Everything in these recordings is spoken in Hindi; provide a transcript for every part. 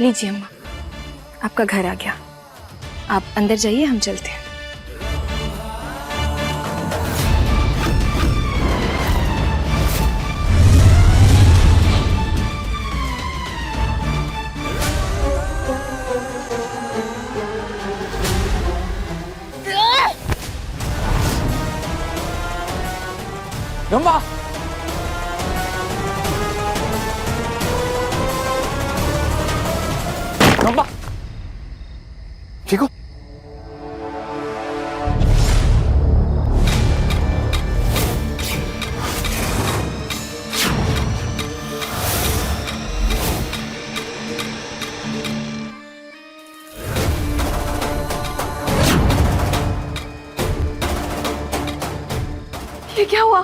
लीजिए अम्मा, आपका घर आ गया। आप अंदर जाइए, हम चलते हैं। रंबा, रंबा, ठीक हो? ये क्या हुआ?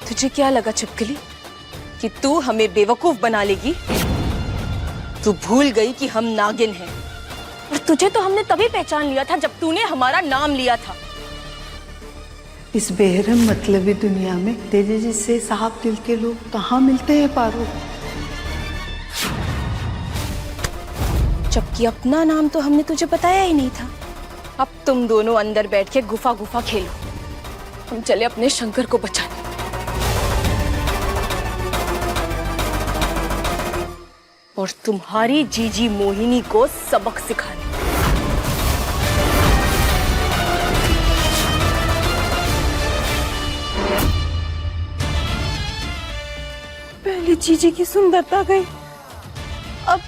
तुझे क्या लगा छिपकली कि तू हमें बेवकूफ बना लेगी? तू भूल गई कि हम नागिन हैं। और तुझे तो हमने तभी पहचान लिया था जब तूने हमारा नाम लिया था। इस बेरहम मतलबी दुनिया में तेरे जैसे साफ दिल के लोग कहाँ मिलते हैं पारो? जबकि अपना नाम तो हमने तुझे बताया ही नहीं था। अब तुम दोनों अंदर बैठ के गुफा गुफा खेलो, हम चले अपने शंकर को बचाने। और तुम्हारी जीजी मोहिनी को सबक सिखाने। पहले जीजी की सुंदरता गई, अब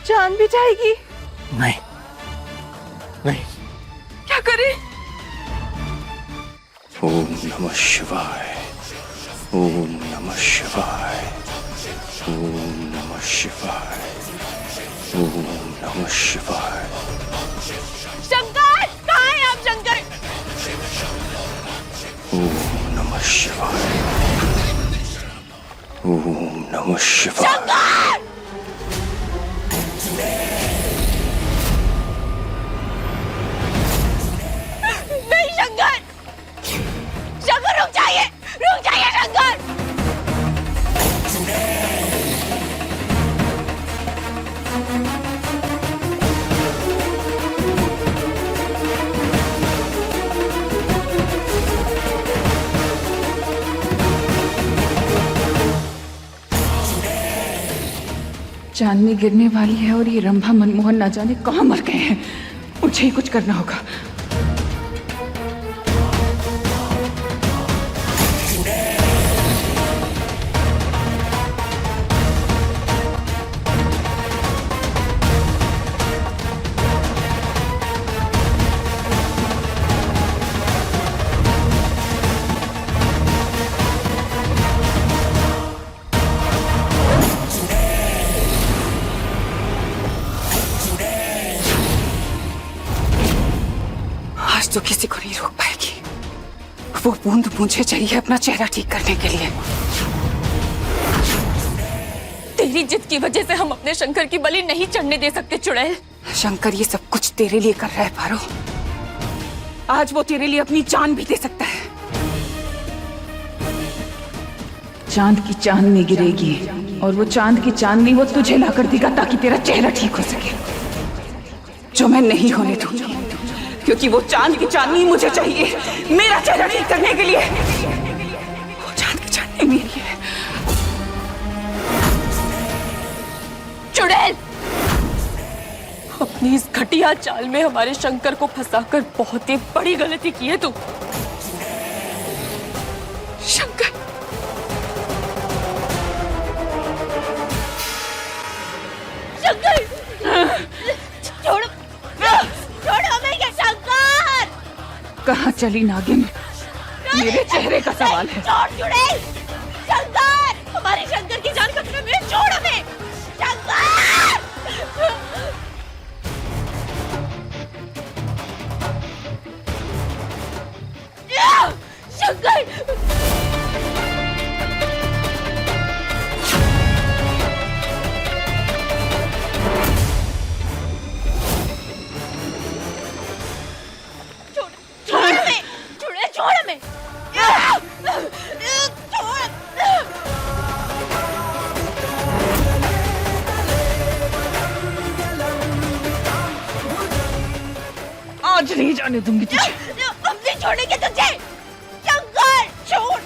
जान भी जाएगी। नहीं, नहीं। क्या करें? ओम नमः शिवाय, ओम नमः शिवाय, ओम नमः शिवाय, ओम नमः शिवाय। शंकर, कहाँ है आप शंकर? ओम नमः शिवाय, ओम नमः शिवाय। शंकर! नहीं शंकर! शंकर रुक जाइए शंकर! चांदनी गिरने वाली है और ये रंभा मनमोहन ना जाने कहाँ मर गए हैं। मुझे ही कुछ करना होगा। आज तो किसी को नहीं रोक पाएगी। वो बूंद मुझे चाहिए अपना चेहरा ठीक करने के लिए। तेरी जिद की वजह से हम अपने शंकर की बलि नहीं चढ़ने दे सकते चुड़ैल। शंकर ये सब कुछ तेरे लिए कर रहा है पारो। आज वो तेरे लिए अपनी जान भी दे सकता है। चांद की चांदनी गिरेगी और वो चांद की चांदनी वो तुझे ला कर देगा ताकि तेरा चेहरा ठीक हो सके, जो मैं नहीं होने दूंगी। क्योंकि वो चांद की चांदनी मुझे चाहिए मेरा चेहरा ठीक करने के लिए। वो चांद की चांदनी मेरी है। चुड़ैल, अपनी इस घटिया चाल में हमारे शंकर को फंसाकर बहुत ही बड़ी गलती की है तू। शंकर, शंकर, छोड़ो, छोड़ो हमें क्या शंकर। कहाँ चली नागिन? मेरे चेहरे का सवाल है। छोड़ चुड़ैल, शंकर, हमारे शंकर की जान खतरे में, छोड़ हमें शंकर। शंकर, छोड़ हमें। छोड़। आज नहीं जाने दूंगी तुझे। हम नहीं छोड़ेंगे तुझे। शंकर, छोड़।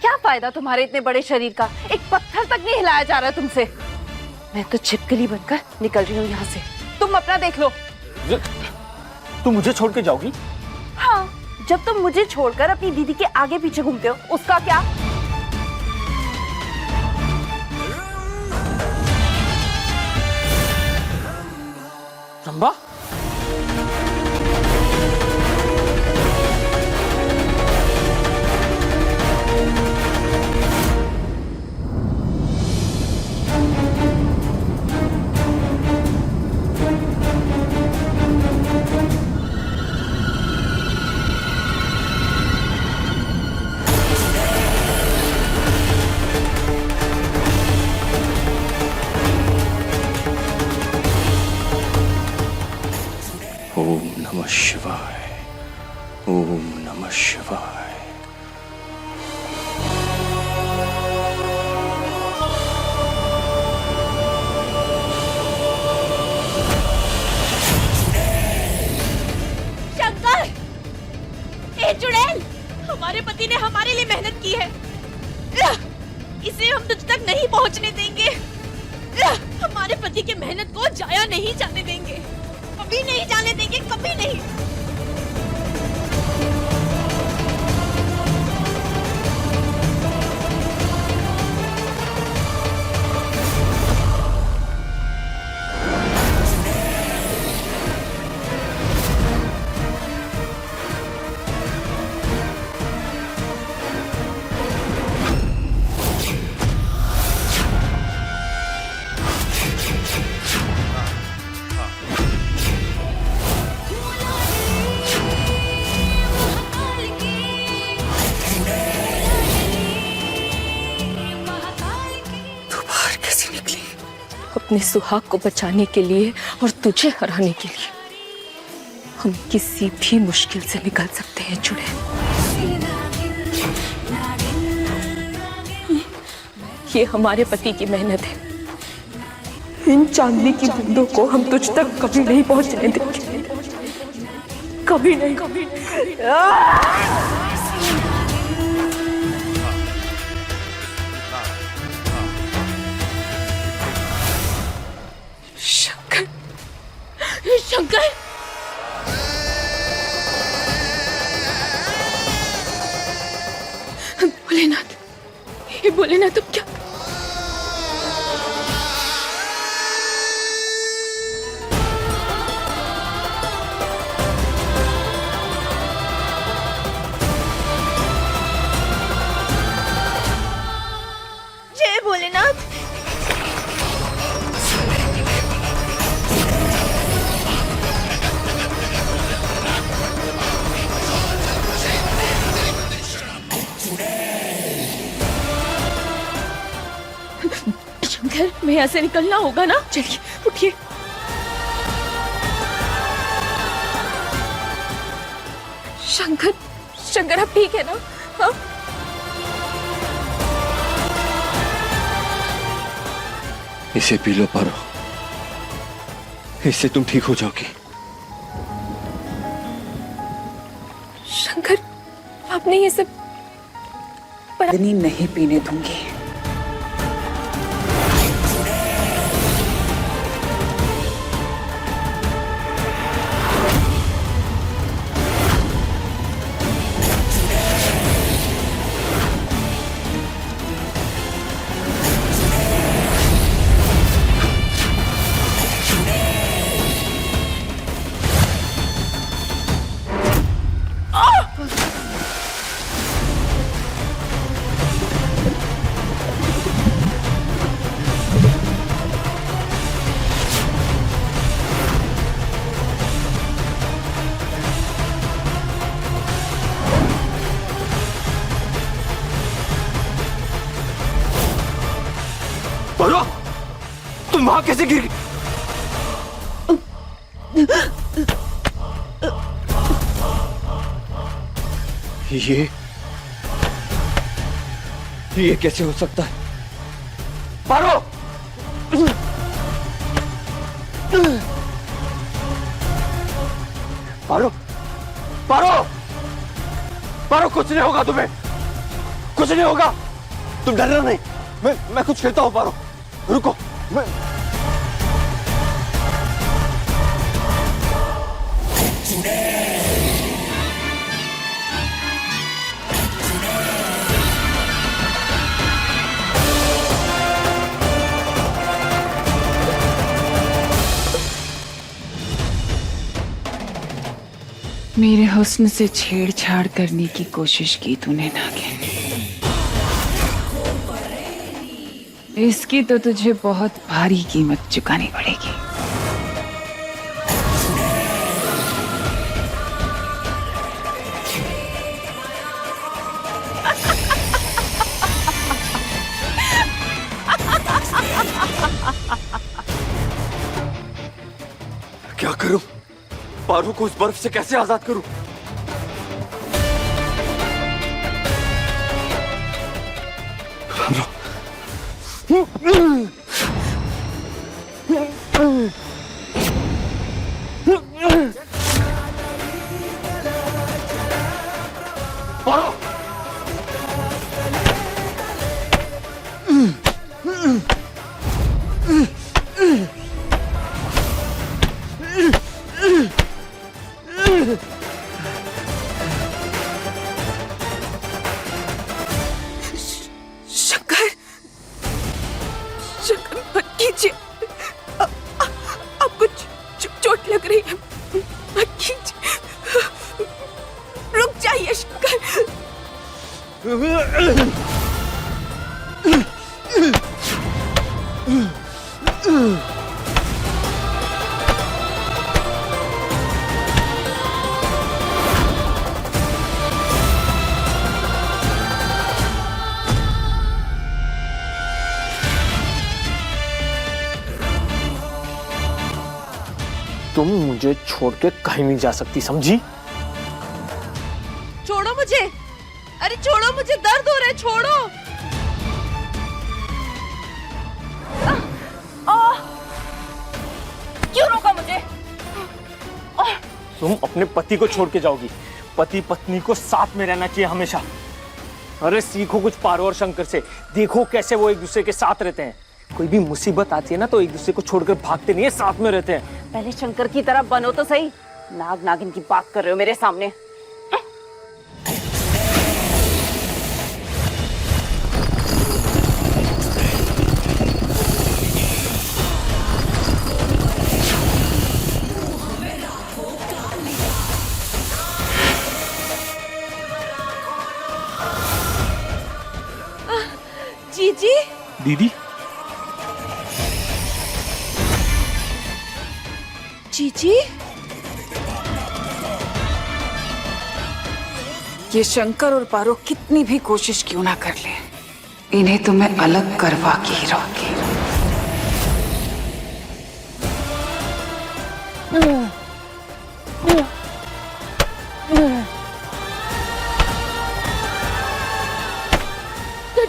क्या फायदा तुम्हारे इतने बड़े शरीर का, एक पत्थर तक नहीं हिलाया जा रहा तुमसे। मैं तो छिपकली बनकर निकल रही हूँ यहाँ से, तुम अपना देख लो। तुम मुझे छोड़ के जाओगी? हाँ, जब तुम मुझे छोड़कर अपनी दीदी के आगे पीछे घूमते हो, उसका क्या? रंबा, ओम नमः शिवाय। ओम नमः शिवाय। शंकर, ए चुड़ैल, हमारे पति ने हमारे लिए मेहनत की है, इसे हम तुझ तक नहीं पहुंचने देंगे। हमारे पति की मेहनत को जाया नहीं जाने देंगे, कभी नहीं जाने देंगे, कभी नहीं। अपने सुहाग को बचाने के लिए और तुझे हराने के लिए हम किसी भी मुश्किल से निकल सकते हैं चुड़ैल। ये हमारे पति की मेहनत है। इन चांदनी की बूंदों को हम तुझ तक कभी नहीं पहुंचने देंगे, कभी नहीं, कभी नहीं। शंकर, शंकर, भोलेनाथ, हे भोलेनाथ, तुम क्या? जय भोलेनाथ। शंकर, मैं यहाँ से निकलना होगा ना? चलिए, उठिए। शंकर, शंकर, आप ठीक है ना? हाँ? इसे पी लो पारो, इससे तुम ठीक हो जाओगी। शंकर, आपने ये सब नहीं पीने दूंगी। कैसे गिर गई? ये कैसे हो सकता है? पारो! पारो! पारो! पारो, कुछ नहीं होगा तुम्हें, कुछ नहीं होगा, तुम डरना नहीं। मैं कुछ कहता हूँ पारो, रुको। मैं मेरे हुस्न से छेड़छाड़ करने की कोशिश की तूने नागिन। इसकी तो तुझे बहुत भारी कीमत चुकानी पड़ेगी। क्या करूं? पारो को उस बर्फ से कैसे आजाद करूं? पारो! शंकर, शंकर मत कीजिए, आपको चोट लग रही है, मत कीजिए, रुक जाइए शंकर। तुम मुझे छोड़ के कहीं नहीं जा सकती, समझी? छोड़ो मुझे, अरे छोड़ो मुझे, दर्द हो रहा है, छोड़ो। क्यों रोका मुझे? तुम अपने पति को छोड़ के जाओगी। पति पत्नी को साथ में रहना चाहिए हमेशा। अरे सीखो कुछ पारो और शंकर से, देखो कैसे वो एक दूसरे के साथ रहते हैं। कोई भी मुसीबत आती है ना तो एक दूसरे को छोड़कर भागते नहीं है, साथ में रहते हैं। पहले शंकर की तरह बनो तो सही। नाग नागिन की बात कर रहे हो मेरे सामने। जीजी, दीदी, जीजी, ये शंकर और पारो कितनी भी कोशिश क्यों ना कर ले, इन्हें तो मैं अलग करवा के ही रहूंगी।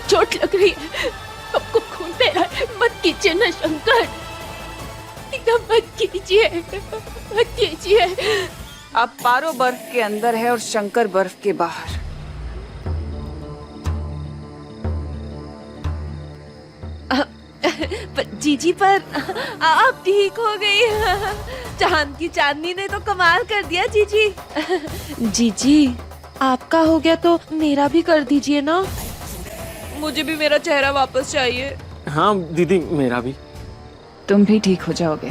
चोट लग रही है, आपको खून बह रहा है, मत कीजिए ना शंकर, एकदम मत कीजिए, मत कीजिए। अब पारो बर्फ के अंदर है और शंकर बर्फ के बाहर। जीजी, पर आप ठीक हो गई। चांद की चांदनी ने तो कमाल कर दिया जीजी। जीजी, आपका हो गया तो मेरा भी कर दीजिए ना, मुझे भी मेरा चेहरा वापस चाहिए। हाँ दीदी, मेरा भी। तुम भी ठीक हो जाओगे,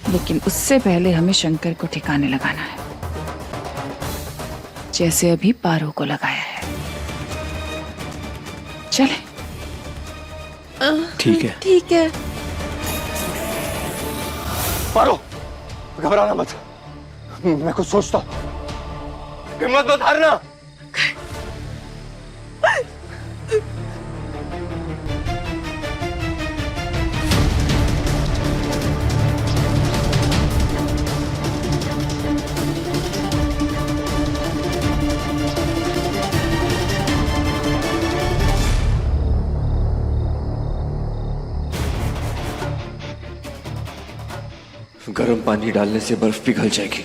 लेकिन उससे पहले हमें शंकर को ठिकाने लगाना है, जैसे अभी पारो को लगाया है। चले। ठीक है। ठीक है। पारो, घबराना मत, मैं कुछ सोचता हूँ। हिम्मत मत हारना। गर्म पानी डालने से बर्फ पिघल जाएगी।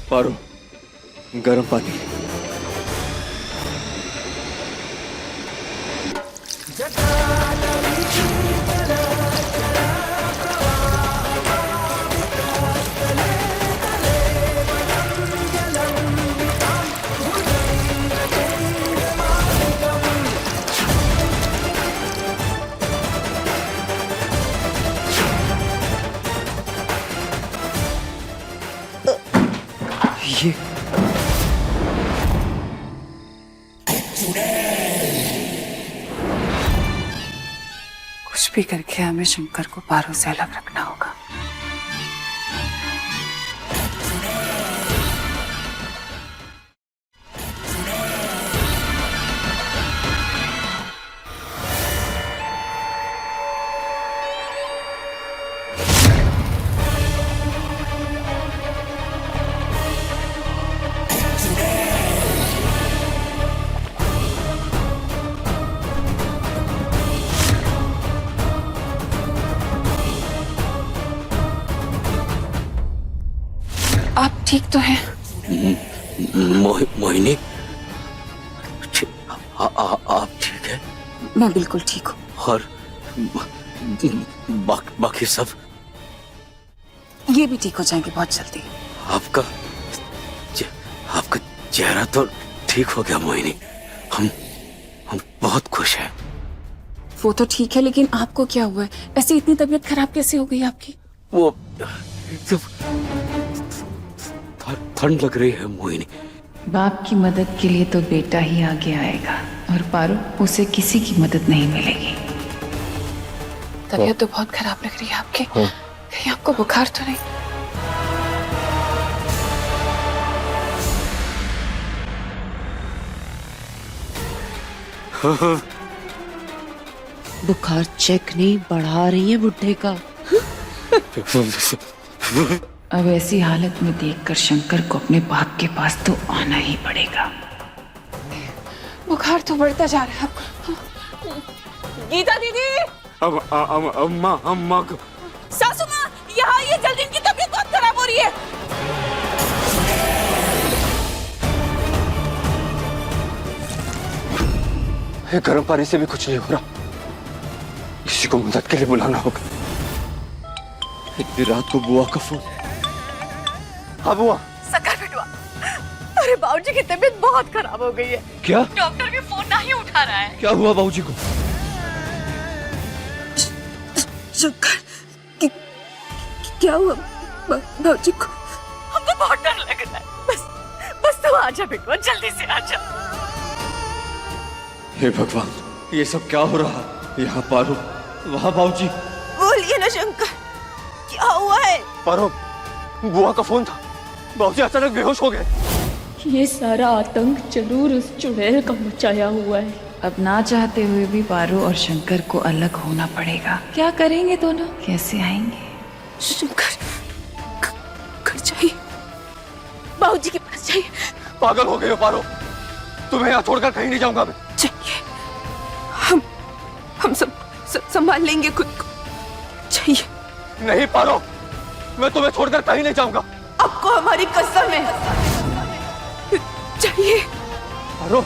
पारो, गर्म पानी। ये कुछ भी करके हमें शंकर को पारो से अलग रखना होगा। आप ठीक तो हैं? मोहिनी, आप ठीक है? मैं बिल्कुल ठीक हूँ। और बाकी सब? ये भी ठीक हो जाएंगे बहुत जल्दी। आपका चेहरा तो ठीक हो गया मोहिनी। हम बहुत खुश हैं। वो तो ठीक है, लेकिन आपको क्या हुआ है? ऐसे इतनी तबीयत खराब कैसे हो गई आपकी? वो ठंड लग रही है मोहिनी। बाप की मदद के लिए तो बेटा ही आगे आएगा, और पारो, उसे किसी की मदद नहीं मिलेगी। तबीयत तो बहुत खराब लग रही है आपकी। कहीं आपको बुखार तो नहीं? बुखार चेक नहीं बढ़ा रही है बुढ़े का। अब ऐसी हालत में देखकर शंकर को अपने बाप के पास तो आना ही पड़ेगा। बुखार तो बढ़ता जा रहा है आपको। गीता दीदी, अम्मा को सासू माँ, यहाँ आइए जल्दी, इनकी तबीयत बहुत खराब हो रही है। गर्म पानी से भी कुछ नहीं हो रहा। किसी को मदद के लिए बुलाना होगा। इतनी रात को बुआ का फोन। हाँ बुआ। सकर बिटवा, अरे बाबूजी की तबीयत बहुत खराब हो गई है। क्या? डॉक्टर भी फोन नहीं उठा रहा है। क्या हुआ बाबूजी को? शंकर, क्या हुआ बाबूजी को? हमको बहुत डर लग रहा है। बस तू आजा बिटवा, जल्दी से आजा। हे भगवान, ये सब क्या हो रहा? यहाँ पारो, वहाँ बाबूजी। बोलिए ना शंकर, क्या हुआ है? पारो, बुआ का फोन था। बाबूजी अचानक बेहोश हो गए। ये सारा आतंक जरूर उस चुड़ैल का मचाया हुआ है। अब ना चाहते हुए भी पारो और शंकर को अलग होना पड़ेगा। क्या करेंगे दोनों? कैसे आएंगे? शंकर, घर जाइए, बाबूजी के पास जाइए। पागल हो गए हो पारो, तुम्हें यहाँ छोड़कर कहीं नहीं जाऊंगा मैं। चाहिए, हम सब संभाल लेंगे खुद को। चाहिए। नहीं पारो, मैं तुम्हें छोड़कर कहीं नहीं जाऊंगा। आपको हमारी कसम है। चाहिए। पारो,